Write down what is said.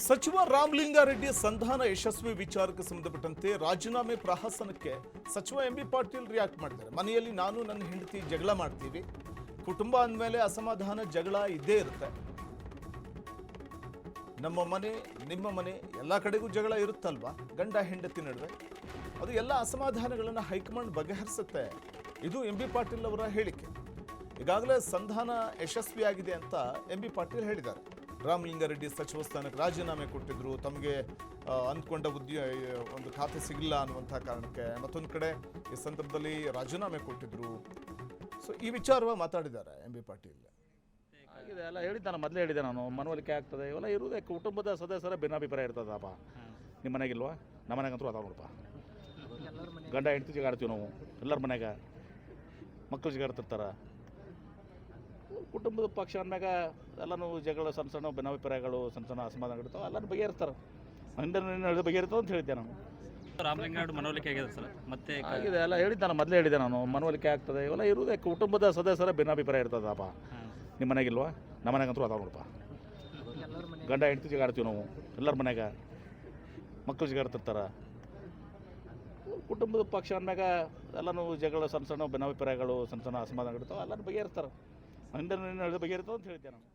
ಸಚಿವ ರಾಮಲಿಂಗಾರೆಡ್ಡಿ ಸಂಧಾನ ಯಶಸ್ವಿ ವಿಚಾರಕ್ಕೆ ಸಂಬಂಧಪಟ್ಟಂತೆ ರಾಜೀನಾಮೆ ಪ್ರಹಸನಕ್ಕೆ ಸಚಿವ ಎಂಬಿ ಪಾಟೀಲ್ ರಿಯಾಕ್ಟ್ ಮಾಡಿದ್ದಾರೆ. ಮನೆಯಲ್ಲಿ ನಾನು ನನ್ನ ಹೆಂಡತಿ ಜಗಳ ಮಾಡ್ತೀವಿ, ಕುಟುಂಬ ಅಂದಮೇಲೆ ಅಸಮಾಧಾನ ಜಗಳ ಇದ್ದೇ ಇರುತ್ತೆ. ನಮ್ಮ ಮನೆ ನಿಮ್ಮ ಮನೆ ಎಲ್ಲ ಕಡೆಗೂ ಜಗಳ ಇರುತ್ತಲ್ವಾ, ಗಂಡ ಹೆಂಡತಿ ನಡುವೆ. ಅದು ಎಲ್ಲ ಅಸಮಾಧಾನಗಳನ್ನು ಹೈಕಮಾಂಡ್ ಬಗೆಹರಿಸುತ್ತೆ. ಇದು ಎಂಬಿ ಪಾಟೀಲ್ ಅವರ ಹೇಳಿಕೆ. ಈಗಾಗಲೇ ಸಂಧಾನ ಯಶಸ್ವಿಯಾಗಿದೆ ಅಂತ ಎಂಬಿ ಪಾಟೀಲ್ ಹೇಳಿದ್ದಾರೆ. ರಾಮಲಿಂಗಾರೆಡ್ಡಿ ಸಚಿವ ಸ್ಥಾನಕ್ಕೆ ರಾಜೀನಾಮೆ ಕೊಟ್ಟಿದ್ರು, ತಮಗೆ ಅಂದ್ಕೊಂಡ ಒಂದು ಖಾತೆ ಸಿಗಲಿಲ್ಲ ಅನ್ನುವಂಥ ಕಾರಣಕ್ಕೆ. ಮತ್ತೊಂದು ಕಡೆ ಈ ಸಂದರ್ಭದಲ್ಲಿ ರಾಜೀನಾಮೆ ಕೊಟ್ಟಿದ್ರು. ಸೊ ಈ ವಿಚಾರವಾಗಿ ಮಾತಾಡಿದ್ದಾರೆ ಎಂಬಿ ಪಾಟೀಲ್. ಆಗಿದೆ ಎಲ್ಲ ಹೇಳಿದ್ದೆ, ನಾನು ಮೊದಲೇ ಹೇಳಿದ್ದೆ, ನಾನು ಮನವೊಲಿಕೆ ಆಗ್ತದೆ. ಇವೆಲ್ಲ ಇರುವುದೇ ಕುಟುಂಬದ ಸದಸ್ಯರ ಭಿನ್ನಾಭಿಪ್ರಾಯ ಇರ್ತದಪ್ಪ. ನಿಮ್ಮ ಮನೆಗಿಲ್ವಾ? ನಮ್ಮ ಮನೆಗಂತೂ ಅದಾವ ನೋಡಪ್ಪ. ಗಂಡ ಹೆಂಡತಿ ಜಿಗಾಡ್ತೀವಿ ನಾವು, ಎಲ್ಲರ ಮನೆಗೆ ಮಕ್ಕಳು ಜಿಗಾಡ್ತಿರ್ತಾರೆ. ಕುಟುಂಬದ ಪಕ್ಷ ಅಂದಾಗ ಎಲ್ಲನೂ ಜಗಳ, ಸಣ್ಣ ಸಣ್ಣ ಭಿನ್ನಾಭಿಪ್ರಾಯಗಳು, ಸಣ್ಣ ಸಣ್ಣ ಅಸಮಾಧಾನ ಇರ್ತಾವೆ, ಎಲ್ಲರೂ ಬಗೆಹರಿಸ್ತಾರೆ. ಹಂಗೆ ಬಗೆಹರಿತಾವೆ ಅಂತ ಹೇಳಿದ್ದೆ ನಾನು. ರಾಮಲಿಂಗಾರೆಡ್ಡಿ ಮನವೊಲಿಕೆ ಆಗಿದೆ ಸರ್, ಮತ್ತೆ ಆಗಿದೆ ಎಲ್ಲ ಹೇಳಿದ್ದೆ, ನಾನು ಮೊದಲೇ ಹೇಳಿದ್ದೆ, ನಾನು ಮನವೊಲಿಕೆ ಆಗ್ತದೆ. ಇವೆಲ್ಲ ಇರುವುದೇ ಕುಟುಂಬದ ಸದಸ್ಯರ ಭಿನ್ನಾಭಿಪ್ರಾಯ ಇರ್ತದಪ್ಪ. ನಿಮ್ಮ ಮನೆಗಿಲ್ವಾ? ನಮ್ಮ ಮನೆಗಂತೂ ಅದಾವ ನೋಡಪ್ಪ. ಗಂಡ ಹೆಂಡತಿ ಜಿಗಾಡ್ತೀವಿ ನಾವು, ಎಲ್ಲರ ಮನೆಗೆ ಮಕ್ಕಳು ಜಿಗಾಡ್ತಿರ್ತಾರೆ. ಕುಟುಂಬದ ಪಕ್ಷ ಅಂದಾಗ ಎಲ್ಲನೂ ಜಗಳ, ಸಣ್ಣ ಸಣ್ಣ ಭಿನ್ನಾಭಿಪ್ರಾಯಗಳು, ಸಣ್ಣ ಸಣ್ಣ ಅಸಮಾಧಾನ ಇರ್ತಾವೆ, ಎಲ್ಲರೂ ಬಗೆಹರಿಸ್ತಾರೆ. ಹಂಗೆ ಬಗೆಹರಿತಾವೆ ಅಂತ ಹೇಳಿದ್ದೆ ನಾನು.